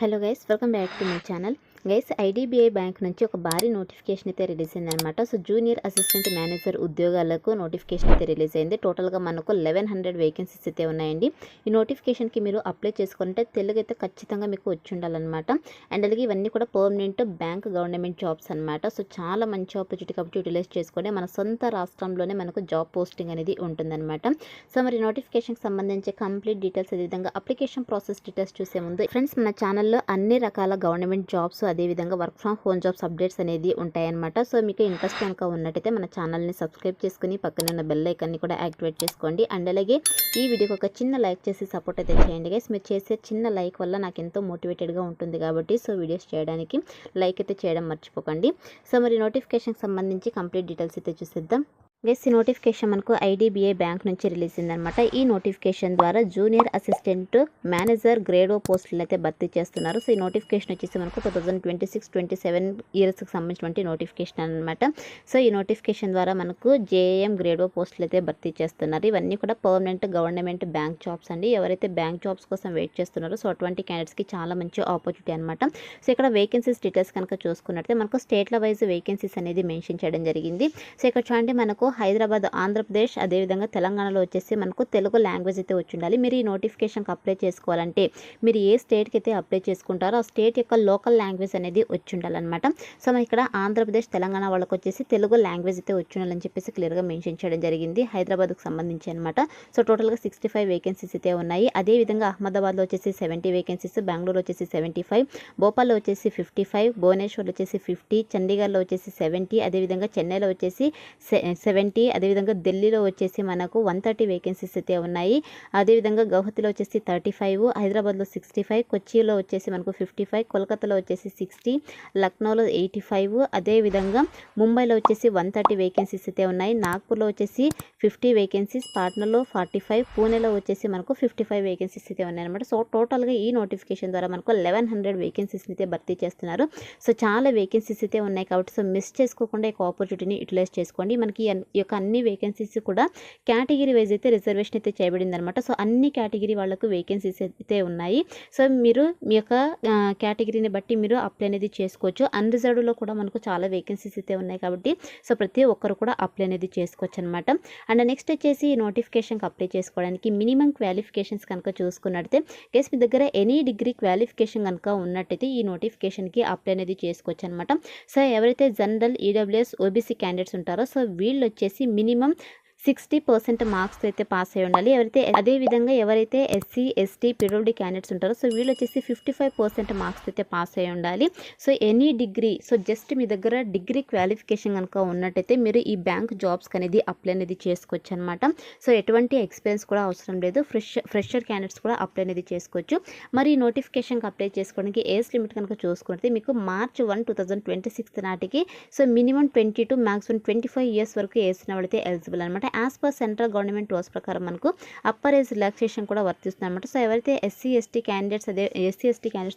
Hello guys, welcome back to my channel. Guys, IDBI bank నుంచి ఒక భారీ notification అయితే రిలీజ్ అయింది అనమాట. సో జూనియర్ అసిస్టెంట్ మేనేజర్ ఉద్యోగాలకు నోటిఫికేషన్ అయితే రిలీజ్ అయింది. టోటల్గా మనకు 1100 వేకెన్సీస్ అయితే ఉన్నాయండి. ఈ నోటిఫికేషన్కి మీరు అప్లై చేసుకుంటే తెలుగు అయితే ఖచ్చితంగా మీకు వచ్చి ఉండాలన్నమాట. అండ్ అలాగే ఇవన్నీ కూడా పర్మనెంట్ బ్యాంక్ గవర్నమెంట్ జాబ్స్ అనమాట. సో చాలా మంచి ఆపర్చునిటీ కాబట్టి యూటిలైజ్ చేసుకొని మన సొంత రాష్ట్రంలోనే మనకు జాబ్ పోస్టింగ్ అనేది ఉంటుందన్నమాట. సో మరి నోటిఫికేషన్కి సంబంధించి కంప్లీట్ డీటెయిల్స్ అదేవిధంగా అప్లికేషన్ ప్రాసెస్ డీటెయిల్స్ చూసే ముందు ఫ్రెండ్స్, మన ఛానల్లో అన్ని రకాల గవర్నమెంట్ జాబ్స్ అదేవిధంగా work from home jobs updates అనేది ఉంటాయన్నమాట. సో మీకు ఇంట్రెస్ట్ కనుక ఉన్నట్టయితే మన ఛానల్ని సబ్స్క్రైబ్ చేసుకుని పక్కన ఉన్న బెల్ ఐకాన్ని కూడా యాక్టివేట్ చేసుకోండి. అండ్ అలాగే ఈ వీడియోకి ఒక చిన్న లైక్ చేసి సపోర్ట్ అయితే చేయండి గైస్. మీరు చేసే చిన్న లైక్ వల్ల నాకు ఎంతో మోటివేటెడ్గా ఉంటుంది కాబట్టి సో వీడియోస్ చేయడానికి లైక్ అయితే చేయడం మర్చిపోకండి. సో మరి నోటిఫికేషన్కి సంబంధించి కంప్లీట్ డీటెయిల్స్ అయితే చూసేద్దాం. గైస్, ఈ నోటిఫికేషన్ మనకు ఐడిబిఐ బ్యాంక్ నుంచి రిలీజ్ అయిందనమాట. ఈ నోటిఫికేషన్ ద్వారా జూనియర్ అసిస్టెంట్ మేనేజర్ గ్రేడ్ ఓ పోస్టులను అయితే భర్తీ చేస్తున్నారు. సో ఈ నోటిఫికేషన్ వచ్చేసి మనకు 2026-27 ఇయర్స్కి సంబంధించినటువంటి నోటిఫికేషన్ అనమాట. సో ఈ నోటిఫికేషన్ ద్వారా మనకు జేఎం గ్రేడ్ ఓ పోస్టులు అయితే భర్తీ చేస్తున్నారు. ఇవన్నీ కూడా పర్మనెంట్ గవర్నమెంట్ బ్యాంక్ జాబ్స్ అండి. ఎవరైతే బ్యాంక్ జాబ్స్ కోసం వెయిట్ చేస్తున్నారో సో అటువంటి క్యాండిడేట్స్కి చాలా మంచి ఆపర్చునిటీ అనమాట. సో ఇక్కడ వేకెన్సీస్ డీటెయిల్స్ కనుక చూసుకున్నట్లయితే మనకు స్టేట్ల వైజ్ వేకెన్సీస్ అనేది మెన్షన్ చేయడం జరిగింది. సో ఇక్కడ చూడండి, మనకు హైదరాబాద్, ఆంధ్రప్రదేశ్ అదేవిధంగా తెలంగాణలో వచ్చేసి మనకు తెలుగు లాంగ్వేజ్ అయితే వచ్చి ఉండాలి. మీరు ఈ నోటిఫికేషన్కి అప్లై చేసుకోవాలంటే మీరు ఏ స్టేట్కి అయితే అప్లై చేసుకుంటారో ఆ స్టేట్ యొక్క లోకల్ లాంగ్వేజ్ అనేది వచ్చి ఉండాలన్నమాట. సో మన ఇక్కడ ఆంధ్రప్రదేశ్, తెలంగాణ వాళ్ళకి వచ్చేసి తెలుగు లాంగ్వేజ్ అయితే వచ్చి ఉండాలని చెప్పేసి క్లియర్గా మెన్షన్ చేయడం జరిగింది హైదరాబాద్కు సంబంధించి అనమాట. సో టోటల్గా 65 వేకెన్సీస్ అయితే ఉన్నాయి. అదేవిధంగా అహ్మదాబాద్లో వచ్చేసి 70 వేకెన్సీస్, బెంగళూరు వచ్చేసి 75, భోపాల్లో వచ్చేసి 55, భువనేశ్వర్లో వచ్చేసి 50, చండీగఢ్లో వచ్చేసి 70, అదేవిధంగా చెన్నైలో వచ్చేసి 70, అదేవిధంగా ఢిల్లీలో వచ్చేసి మనకు 130 వేకెన్సీస్ అయితే ఉన్నాయి. అదేవిధంగా గౌహతిలో వచ్చేసి 35, హైదరాబాద్లో 65, కొచ్చిలో వచ్చేసి మనకు 55, కోల్కతాలో వచ్చేసి 60, లక్నోలో 85, అదేవిధంగా ముంబైలో వచ్చేసి 130 వేకెన్సీస్ అయితే ఉన్నాయి. నాగ్పూర్లో వచ్చేసి 50 వేకెన్సీస్, పాట్నాలో 45, పూణేలో వచ్చేసి మనకు 55 వేకెన్సీస్ అయితే ఉన్నాయన్నమాట. సో టోటల్గా ఈ నోటిఫికేషన్ ద్వారా మనకు 1100 వేకెన్సీస్ అయితే భర్తీ చేస్తున్నారు. సో చాలా వేకెన్సీస్ అయితే ఉన్నాయి కాబట్టి సో మిస్ చేసుకోకుండా ఈ ఆపర్చునిటీని యూటిలైజ్ చేసుకోండి. మనకి ఈ యొక్క అన్ని వేకెన్సీస్ కూడా కేటగిరీ వైజ్ అయితే రిజర్వేషన్ అయితే చేయబడింది అనమాట. సో అన్ని కేటగిరీ వాళ్ళకు వేకెన్సీస్ అయితే ఉన్నాయి. సో మీరు మీ యొక్క కేటగిరీని బట్టి మీరు అప్లై అనేది చేసుకోవచ్చు. అన్రిజర్వ్డ్లో కూడా మనకు చాలా వేకెన్సీస్ అయితే ఉన్నాయి కాబట్టి సో ప్రతి ఒక్కరు కూడా అప్లై అనేది చేసుకోవచ్చు అనమాట. అండ్ నెక్స్ట్ వచ్చేసి ఈ నోటిఫికేషన్కి అప్లై చేసుకోవడానికి మినిమం క్వాలిఫికేషన్స్ కనుక చూసుకున్నట్టయితే గైస్, మీ దగ్గర ఎనీ డిగ్రీ క్వాలిఫికేషన్ కనుక ఉన్నట్టయితే ఈ నోటిఫికేషన్కి అప్లై అనేది చేసుకోవచ్చు అనమాట. సో ఎవరైతే జనరల్, ఈడబ్ల్యూఎస్, ఓబీసీ క్యాండిడేట్స్ ఉంటారో సో వీళ్ళు వచ్చేసి మినిమం 60% మార్క్స్ అయితే పాస్ అయి ఉండాలి. అదేవిధంగా ఎవరైతే ఎస్సీ, ఎస్టీ, పీడబ్ల్యూడీ క్యాండిడేట్స్ ఉంటారో సో వీళ్ళు వచ్చేసి 55% మార్క్స్ అయితే పాస్ అయి ఉండాలి. So any degree, so just మీ దగ్గర డిగ్రీ క్వాలిఫికేషన్ కనుక ఉన్నట్టయితే మీరు ఈ బ్యాంక్ జాబ్స్కి అనేది అప్లై అనేది చేసుకోవచ్చు అనమాట. సో ఎటువంటి ఎక్స్పీరియన్స్ కూడా అవసరం లేదు. ఫ్రెషర్ క్యాండిడేట్స్ కూడా అప్లై అనేది చేసుకోవచ్చు. మరి ఈ నోటిఫికేషన్కి అప్లై చేసుకోవడానికి ఏజ్ లిమిట్ కనుక చూసుకుంటే మీకు March 1, 2026 నాటికి so minimum 20 to maximum 25 years వరకు వేసిన వాళ్ళైతే ఎలిజిబుల్ అనమాట. As per central government rules ప్రకారం మనకు అప్పర్ ఏజ్ రిలాక్సేషన్ కూడా వర్తిస్తుంది అనమాట. సో ఎవరైతే ఎస్సీ ఎస్టీ క్యాండిడేట్స్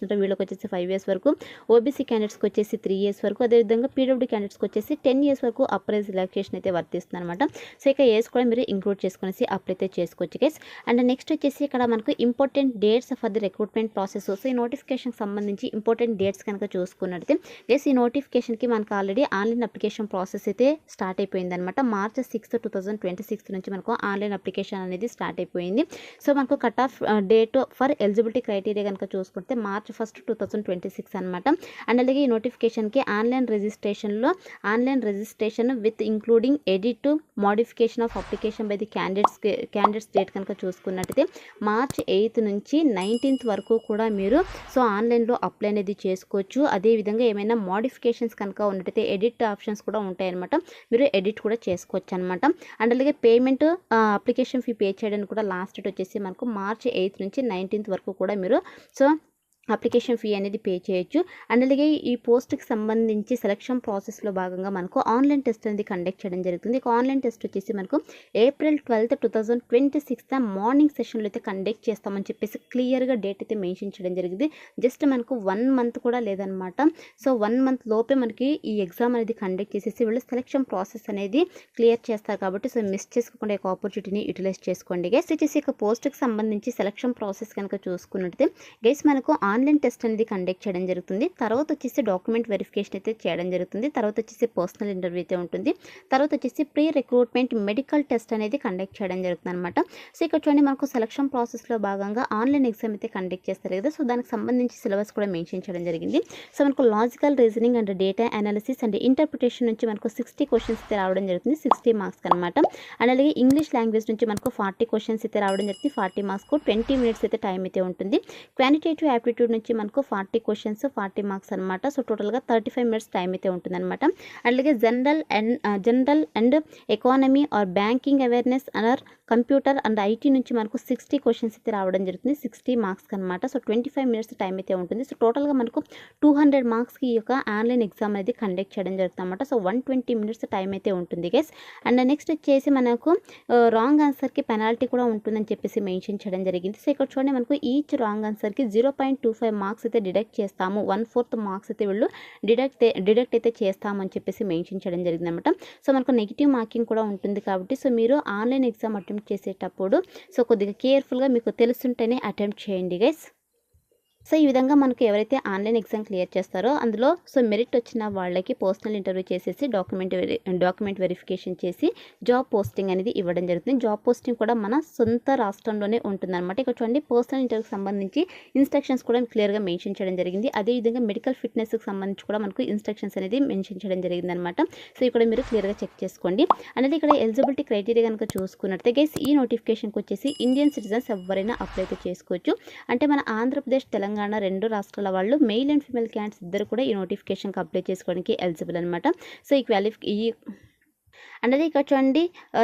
ఉంటారో వీళ్ళకి వచ్చేసి 5 ఇయర్స్ వరకు, ఓబీసీ క్యాండిడేట్స్కి వచ్చేసి 3 ఇయర్స్ వరకు, అదేవిధంగా పీడబ్ల్యూడీ క్యాండిడేట్స్కి వచ్చేసి 10 ఇయర్స్ వరకు అప్పర్ ఏజ్ రిలాక్సేషన్ అయితే వర్తిస్తుంది అనమాట. సో ఇక ఏజ్ కూడా మీరు ఇంక్లూడ్ చేసుకునేసి అప్లై అయితే చేసుకోవచ్చు గైస్. అండ్ నెక్స్ట్ వచ్చేసి ఇక్కడ మనకు important dates for the recruitment process. So ఈ నోటిఫికేషన్కి సంబంధించి ఇంపార్టెంట్ డేట్స్ కనుక చూసుకున్నట్లయితే గైస్, ఈ నోటిఫికేషన్కి మనకు ఆల్రెడీ ఆన్లైన్ అప్లికేషన్ ప్రాసెస్ అయితే స్టార్ట్ అయిపోయింది అనమాట. March 6, 2026 నుంచి మనకు ఆన్లైన్ అప్లికేషన్ అనేది స్టార్ట్ అయిపోయింది. సో మనకు cut off date for eligibility criteria కనుక చూసుకుంటే March 1, 2026 అనమాట. అండ్ అలాగే ఈ నోటిఫికేషన్కి online registration with including edit, modification of application by the candidates date కనుక చూసుకున్నట్టయితే March 8 నుంచి 19th వరకు కూడా మీరు సో ఆన్లైన్లో అప్లై అనేది చేసుకోవచ్చు. అదేవిధంగా ఏమైనా మోడిఫికేషన్స్ కనుక ఉన్నట్టయితే ఎడిట్ ఆప్షన్స్ కూడా ఉంటాయన్నమాట. మీరు ఎడిట్ కూడా చేసుకోవచ్చు అనమాట. అండ్ అలాగే పేమెంట్, అప్లికేషన్ ఫీ పే చేయడానికి కూడా లాస్ట్ డేట్ వచ్చేసి మనకు March 8 నుంచి 19th వరకు కూడా మీరు సో అప్లికేషన్ ఫీ అనేది పే చేయొచ్చు. అండ్ అలాగే ఈ పోస్ట్కి సంబంధించి సెలక్షన్ ప్రాసెస్లో భాగంగా మనకు ఆన్లైన్ టెస్ట్ అనేది కండక్ట్ చేయడం జరుగుతుంది. ఇక ఆన్లైన్ టెస్ట్ వచ్చేసి మనకు April 12, 2026 మార్నింగ్ సెషన్లో అయితే కండక్ట్ చేస్తామని చెప్పేసి క్లియర్గా డేట్ అయితే మెన్షన్ చేయడం జరిగింది. జస్ట్ మనకు 1 మంత్ కూడా లేదనమాట. సో 1 మంత్ లోపే మనకి ఈ ఎగ్జామ్ అనేది కండక్ట్ చేసేసి వీళ్ళు సెలక్షన్ ప్రాసెస్ అనేది క్లియర్ చేస్తారు కాబట్టి సో మిస్ చేసుకోకుండా ఒక ఆపర్చునిటీని యూటిలైజ్ చేసుకోండి గైస్. వచ్చేసి ఇక పోస్ట్కి సంబంధించి సెలక్షన్ ప్రాసెస్ కనుక చూసుకున్నట్లయితే గైస్ మనకు ఆన్లైన్ టెస్ట్ అనేది కండక్ట్ చేయడం జరుగుతుంది. తర్వాత వచ్చేసి డాక్యుమెంట్ వెరిఫికేషన్ అయితే చేయడం జరుగుతుంది. తర్వాత వచ్చేసి పర్సనల్ ఇంటర్వ్యూ అయితే ఉంటుంది. తర్వాత వచ్చేసి ప్రీ రిక్రూట్మెంట్ మెడికల్ టెస్ట్ అనేది కండక్ట్ చేయడం జరుగుతుంది అనమాట. సో ఇక్కడ చూడండి మనకు సెలక్షన్ ప్రాసెస్లో భాగంగా ఆన్లైన్ ఎగ్జామ్ అయితే కండక్ట్ చేస్తారు కదా. సో దానికి సంబంధించి సిలబస్ కూడా మెన్షన్ చేయడం జరిగింది. సో మనకు logical reasoning and data analysis and interpretation నుంచి మనకు 60 క్వశ్చన్స్ అయితే రావడం జరుగుతుంది, 60 మార్క్స్ అనమాట. అండ్ అలాగే ఇంగ్లీష్ లాంగ్వేజ్ నుంచి మనకు 40 క్వశ్చన్స్ అయితే రావడం జరుగుతుంది, 40 మార్క్స్కు 20 మినిట్స్ అయితే టైం అయితే ఉంటుంది. క్వాంటిటేటివ్ యాప్టిట్యూడ్ నుంచి మనకు 40 క్వశ్చన్స్ 40 మార్క్స్ అనమాట. సో టోటల్గా 35 మినిట్స్ టైం అయితే ఉంటుంది అనమాట. అలాగే general and economy are banking awareness or computer and IT నుంచి మనకు 60 క్వశ్చన్స్ అయితే రావడం జరుగుతుంది, 60 మార్క్స్కి అనమాట. సో 25 మినిట్స్ టైం అయితే ఉంటుంది. సో టోటల్గా మనకు 200 మార్క్స్కి ఈ యొక్క ఆన్లైన్ ఎగ్జామ్ అనేది కండక్ట్ చేయడం జరుగుతుంది అనమాట. సో 120 మినిట్స్ టైం అయితే ఉంటుంది గైస్. అండ్ నెక్స్ట్ వచ్చేసి మనకు రాంగ్ ఆన్సర్కి పెనాల్టీ కూడా ఉంటుందని చెప్పేసి మెన్షన్ చేయడం జరిగింది. సో ఇక్కడ చూడండి మనకు ఈచ్ రాంగ్ ఆన్సర్కి 0.25 మార్క్స్ అయితే డిడక్ట్ చేస్తాము, 1/4 మార్క్స్ అయితే వీళ్ళు డిడక్ట్ అయితే చేస్తామని చెప్పేసి మెన్షన్ చేయడం జరిగింది అనమాట. సో మనకు నెగిటివ్ మార్కింగ్ కూడా ఉంటుంది కాబట్టి సో మీరు ఆన్లైన్ ఎగ్జామ్ అటెంప్ట్ చేసేటప్పుడు సో కొద్దిగా కేర్ఫుల్గా మీకు తెలుసుంటేనే అటెంప్ట్ చేయండి గైస్. సో ఈ విధంగా మనకు ఎవరైతే ఆన్లైన్ ఎగ్జామ్ క్లియర్ చేస్తారో అందులో సో మెరిట్ వచ్చిన వాళ్ళకి పర్సనల్ ఇంటర్వ్యూ చేసేసి డాక్యుమెంట్ వెరిఫికేషన్ చేసి జాబ్ పోస్టింగ్ అనేది ఇవ్వడం జరుగుతుంది. జాబ్ పోస్టింగ్ కూడా మన సొంత రాష్ట్రంలోనే ఉంటుందన్నమాట. ఇక్కడ చూడండి పర్సనల్ ఇంటర్వ్యూకి సంబంధించి ఇన్స్ట్రక్షన్స్ కూడా క్లియర్గా మెన్షన్ చేయడం జరిగింది. అదేవిధంగా మెడికల్ ఫిట్నెస్కి సంబంధించి కూడా మనకు ఇన్స్ట్రక్షన్స్ అనేది మెన్షన్ చేయడం జరిగింది అనమాట. సో ఇక్కడ మీరు క్లియర్గా చెక్ చేసుకోండి. అనేది ఇక్కడ ఎలిజిబిలిటీ క్రైటీరియా కనుక చూసుకున్నట్లయితే గైస్ ఈ నోటిఫికేషన్కి వచ్చేసి ఇండియన్ సిటిజన్స్ ఎవరైనా అప్లై అయితే చేసుకోవచ్చు. అంటే మన ఆంధ్రప్రదేశ్ తెలంగాణ 2 రాష్ట్రాల వాళ్ళు మెయిల్ అండ్ ఫీమేల్ క్యాండిడేట్స్ ఇద్దరు కూడా ఈ నోటిఫికేషన్కి అప్లై చేసుకోవడానికి ఎలిజిబుల్ అనమాట. సో ఈ అనేది ఇక్కడ చూడండి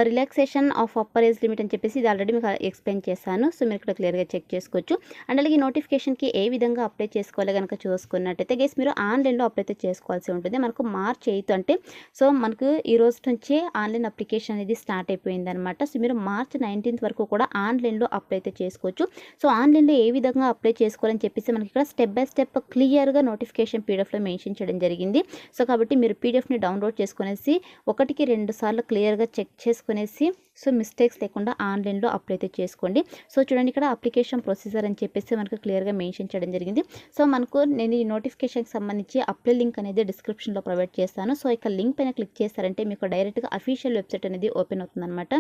relaxation of upper age limit అని చెప్పేసి ఇది ఆల్రెడీ మీకు ఎక్స్ప్లెయిన్ చేశాను. సో మీరు ఇక్కడ క్లియర్గా చెక్ చేసుకోవచ్చు. అండ్ అలాగే నోటిఫికేషన్కి ఏ విధంగా అప్లై చేసుకోవాలి కనుక చూసుకున్నట్టయితే గైస్ మీరు ఆన్లైన్లో అప్లై అయితే చేసుకోవాల్సి ఉంటుంది. మనకు మార్చ్ 8 అంటే సో మనకు ఈ రోజు నుంచి ఆన్లైన్ అప్లికేషన్ అనేది స్టార్ట్ అయిపోయింది అనమాట. సో మీరు మార్చ్ 19 వరకు కూడా ఆన్లైన్లో అప్లై అయితే చేసుకోవచ్చు. సో ఆన్లైన్లో ఏ విధంగా అప్లై చేసుకోవాలని చెప్పేసి మనకి ఇక్కడ స్టెప్ బై స్టెప్ క్లియర్గా నోటిఫికేషన్ పీడిఎఫ్లో మెన్షన్ చేయడం జరిగింది. సో కాబట్టి మీరు పీడిఎఫ్ని డౌన్లోడ్ చేసుకునేసి 1కి 2 సార్లు క్లియర్గా చెక్ చేసుకునేసి సో మిస్టేక్స్ లేకుండా ఆన్లైన్లో అప్లై అయితే చేసుకోండి. సో చూడండి ఇక్కడ అప్లికేషన్ ప్రొసీజర్ అని చెప్పేసి మనకు క్లియర్గా మెన్షన్ చేయడం జరిగింది. సో మనకు నేను ఈ నోటిఫికేషన్కి సంబంధించి అప్లై లింక్ అనేది డిస్క్రిప్షన్లో ప్రొవైడ్ చేస్తాను. సో ఇక లింక్ పైన క్లిక్ చేస్తారంటే మీకు డైరెక్ట్గా అఫీషియల్ వెబ్సైట్ అనేది ఓపెన్ అవుతుందన్నమాట.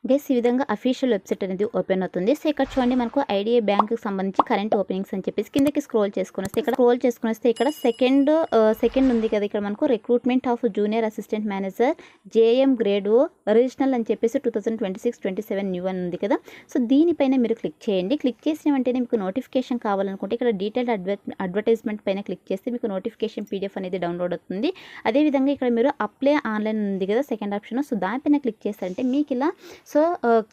గైస్ ఈ విధంగా అఫీషియల్ వెబ్సైట్ అనేది ఓపెన్ అవుతుంది. సో ఇక్కడ చూడండి మనకు ఐడిఐ బ్యాంక్కి సంబంధించి కరెంట్ ఓపెనింగ్స్ అని చెప్పేసి కిందకి స్క్రోల్ చేసుకుని వస్తే ఇక్కడ సెకండ్ ఉంది కదా, ఇక్కడ మనకు recruitment of junior assistant manager JM grade ఓ రీజనల్ అని చెప్పేసి 2026-27 న్యూ అని ఉంది కదా. సో దీనిపైన మీరు క్లిక్ చేయండి. క్లిక్ చేసిన వెంటనే మీకు నోటిఫికేషన్ కావాలనుకుంటే ఇక్కడ డీటెయిల్డ్ అడ్వర్టైజ్మెంట్ పైన క్లిక్ చేస్తే మీకు నోటిఫికేషన్ పీడిఎఫ్ అనేది డౌన్లోడ్ అవుతుంది. అదేవిధంగా ఇక్కడ మీరు అప్లై ఆన్లైన్ ఉంది కదా సెకండ్ ఆప్షన్, సో దానిపైన క్లిక్ చేస్తారంటే మీకు ఇలా so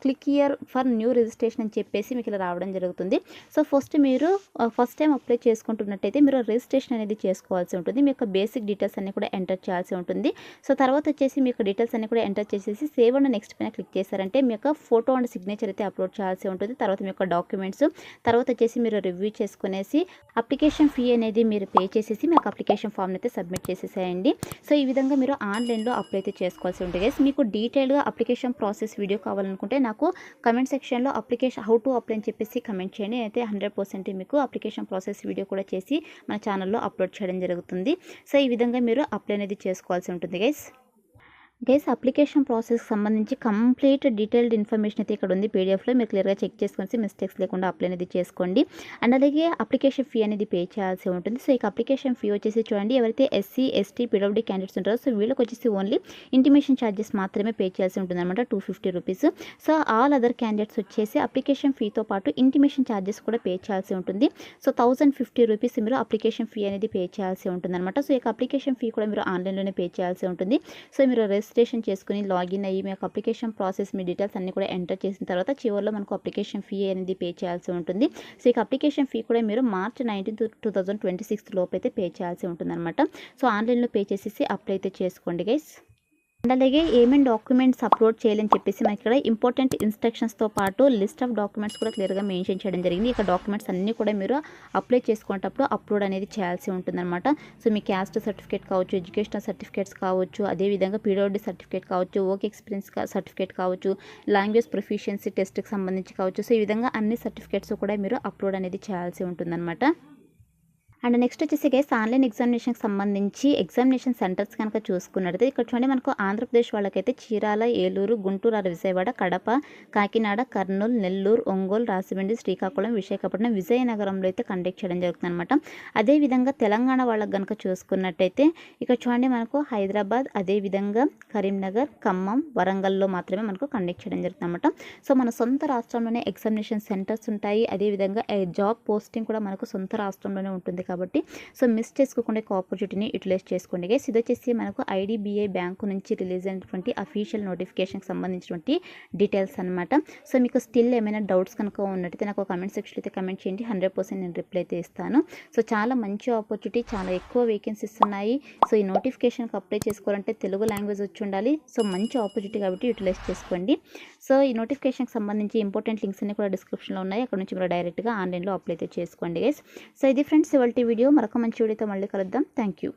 click here for new registration అని చెప్పేసి మీకు ఇలా రావడం జరుగుతుంది. సో మీరు ఫస్ట్ టైం అప్లై చేసుకుంటున్నట్టయితే మీరు రిజిస్ట్రేషన్ అనేది చేసుకోవాల్సి ఉంటుంది. మీ యొక్క బేసిక్ డీటెయిల్స్ అన్ని కూడా ఎంటర్ చేయాల్సి ఉంటుంది. సో తర్వాత వచ్చేసి మీ యొక్క డీటెయిల్స్ అన్ని కూడా ఎంటర్ చేసేసి సేవ్ అండ్ నెక్స్ట్ పైన క్లిక్ చేశారంటే మీ యొక్క ఫోటో అండ్ సిగ్నేచర్ అయితే అప్లోడ్ చేయాల్సి ఉంటుంది. తర్వాత మీ యొక్క డాక్యుమెంట్స్ తర్వాత వచ్చేసి మీరు రివ్యూ చేసుకునేసి అప్లికేషన్ ఫీ అనేది మీరు పే చేసేసి మీ యొక్క అప్లికేషన్ ఫామ్ అయితే సబ్మిట్ చేసేసేయండి. సో ఈ విధంగా మీరు ఆన్లైన్లో అప్లై అయితే చేసుకోవాల్సి ఉంటుంది. మీకు డీటెయిల్గా అప్లికేషన్ ప్రాసెస్ వీడియో కావాలనుకుంటే నాకు కమెంట్ సెక్షన్లో అప్లికేషన్ హౌ టు అప్లై అని చెప్పేసి కమెంట్ చేయండి. అయితే 100% మీకు అప్లికేషన్ ప్రాసెస్ వీడియో కూడా చేసి మన ఛానల్లో అప్లోడ్ చేయడం జరుగుతుంది. సో ఈ విధంగా మీరు అప్లై అనేది చేసుకోవాల్సి ఉంటుంది గైస్ అప్లికేషన్ ప్రాసెస్కి సంబంధించి కంప్లీట్ డీటెయిల్డ్ ఇన్ఫర్మేషన్ అయితే ఇక్కడ ఉంది పీడిఎఫ్లో. మీరు క్లియర్గా చెక్ చేసుకొని మిస్టేక్స్ లేకుండా అప్లై అనేది చేసుకోండి. అండ్ అలాగే అప్లికేషన్ ఫీ అనేది పే చేయాల్సి ఉంటుంది. సో ఇక అప్లికేషన్ ఫీ వచ్చేసి చూడండి ఎవరైతే ఎస్సీ ఎస్టీ పీడబ్ల్యూడీ క్యాండిడేట్స్ ఉంటారో సో వీళ్ళకి వచ్చేసి ఓన్లీ ఇంటిమేషన్ ఛార్జెస్ మాత్రమే పే చేయాల్సి ఉంటుంది అనమాట, 250 rupees. So all other candidates వచ్చేసి అప్లికేషన్ ఫీతో పాటు ఇంటిమేషన్ ఛార్జెస్ కూడా పే చేయాల్సి ఉంటుంది. సో 1050 రూపీస్ మీరు అప్లికేషన్ ఫీ అనేది పే చేయాల్సి ఉంటుంది అనమాట. సో ఇక అప్లికేషన్ ఫీ కూడా మీరు ఆన్లైన్లోనే పే చేయాల్సి ఉంటుంది. సో మీరు రిజిస్ట్రేషన్ చేసుకుని లాగిన్ అయ్యి మీ యొక్క అప్లికేషన్ ప్రాసెస్ మీ డీటెయిల్స్ అన్ని కూడా ఎంటర్ చేసిన తర్వాత చివరిలో మనకు అప్లికేషన్ ఫీ అనేది పే చేయాల్సి ఉంటుంది. సో ఇక అప్లికేషన్ ఫీ కూడా మీరు మార్చ్ 19, 2026 లోపు అయితే పే చేయాల్సి ఉంటుంది అనమాట. సో ఆన్లైన్లో పే చేసేసి అప్లై అయితే చేసుకోండి గైస్. అండ్ అలాగే ఏమేమి డాక్యుమెంట్స్ అప్లోడ్ చేయాలని చెప్పేసి మనకి ఇక్కడ ఇంపార్టెంట్ ఇన్స్ట్రక్షన్స్తో పాటు లిస్ట్ ఆఫ్ డాక్యుమెంట్స్ కూడా క్లియర్గా మెన్షన్ చేయడం జరిగింది. ఇక డాక్యుమెంట్స్ అన్నీ కూడా మీరు అప్లై చేసుకునేటప్పుడు అప్లోడ్ అనేది చేయాల్సి ఉంటుందన్నమాట. సో మీ క్యాస్ట్ సర్టిఫికేట్ కావచ్చు, ఎడ్యుకేషనల్ సర్టిఫికేట్స్ కావచ్చు, అదేవిధంగా పీడబ్ల్యూడీ సర్టిఫికేట్ కావచ్చు, వర్క్ ఎక్స్పీరియన్స్ సర్టిఫికేట్ కావచ్చు, లాంగ్వేజ్ ప్రొఫిషియన్సీ టెస్ట్కి సంబంధించి కావచ్చు. సో ఈ విధంగా అన్ని సర్టిఫికేట్స్ కూడా మీరు అప్లోడ్ అనేది చేయాల్సి ఉంటుందన్నమాట. అండ్ నెక్స్ట్ వచ్చేసి గైస్ ఆన్లైన్ ఎగ్జామినేషన్కి సంబంధించి ఎగ్జామినేషన్ సెంటర్స్ కనుక చూసుకున్నట్లయితే ఇక్కడ చూడండి మనకు ఆంధ్రప్రదేశ్ వాళ్ళకైతే చీరాల, ఏలూరు, గుంటూరు, విజయవాడ, కడప, కాకినాడ, కర్నూలు, నెల్లూరు, ఒంగోలు, రాజమండ్రి, శ్రీకాకుళం, విశాఖపట్నం, విజయనగరంలో అయితే కండక్ట్ చేయడం జరుగుతుంది అనమాట. అదేవిధంగా తెలంగాణ వాళ్ళకి కనుక చూసుకున్నట్టయితే ఇక్కడ చూడండి మనకు హైదరాబాద్, అదేవిధంగా కరీంనగర్, ఖమ్మం, వరంగల్లో మాత్రమే మనకు కండక్ట్ చేయడం జరుగుతుంది అనమాట. సో మన సొంత రాష్ట్రంలోనే ఎగ్జామినేషన్ సెంటర్స్ ఉంటాయి. అదేవిధంగా జాబ్ పోస్టింగ్ కూడా మనకు సొంత రాష్ట్రంలోనే ఉంటుంది కాబట్టి సో మిస్ చేసుకోకుండా ఆపర్చునిటీని యూటిలైజ్ చేసుకోండి గైస్. ఇది వచ్చేసి మనకు ఐడిబిఐ బ్యాంకు నుంచి రిలీజ్ అయినటువంటి అఫీషియల్ నోటిఫికేషన్కి సంబంధించినటువంటి డీటెయిల్స్ అనమాట. సో మీకు స్టిల్ ఏమైనా డౌట్స్ కనుక ఉన్నట్టయితే నాకు కామెంట్ సెక్షన్లో అయితే కామెంట్ చేయండి. 100% నేను రిప్లై అయితే ఇస్తాను. సో చాలా మంచి ఆపర్చునిటీ, చాలా ఎక్కువ వేకెన్సీస్ ఉన్నాయి. సో ఈ నోటిఫికేషన్కి అప్లై చేసుకోవాలంటే తెలుగు లాంగ్వేజ్ వచ్చి ఉండాలి. సో మంచి ఆపర్చునిటీ కాబట్టి యూటిలైజ్ చేసుకోండి. సో ఈ నోటిఫికేషన్కి సంబంధించి ఇంపార్టెంట్ లింక్స్ అన్ని కూడా డిస్క్రిప్షన్లో ఉన్నాయి. అక్కడ నుంచి మీరు డైరెక్ట్గా ఆన్లైన్లో అప్లై అయితే చేసుకోండి గైస్. సో ఇది ఫ్రెండ్స్ ఇవాల్టి వీడియో. మరొక మంచి వీడియోతో మళ్ళీ కలుద్దాం. Thank you.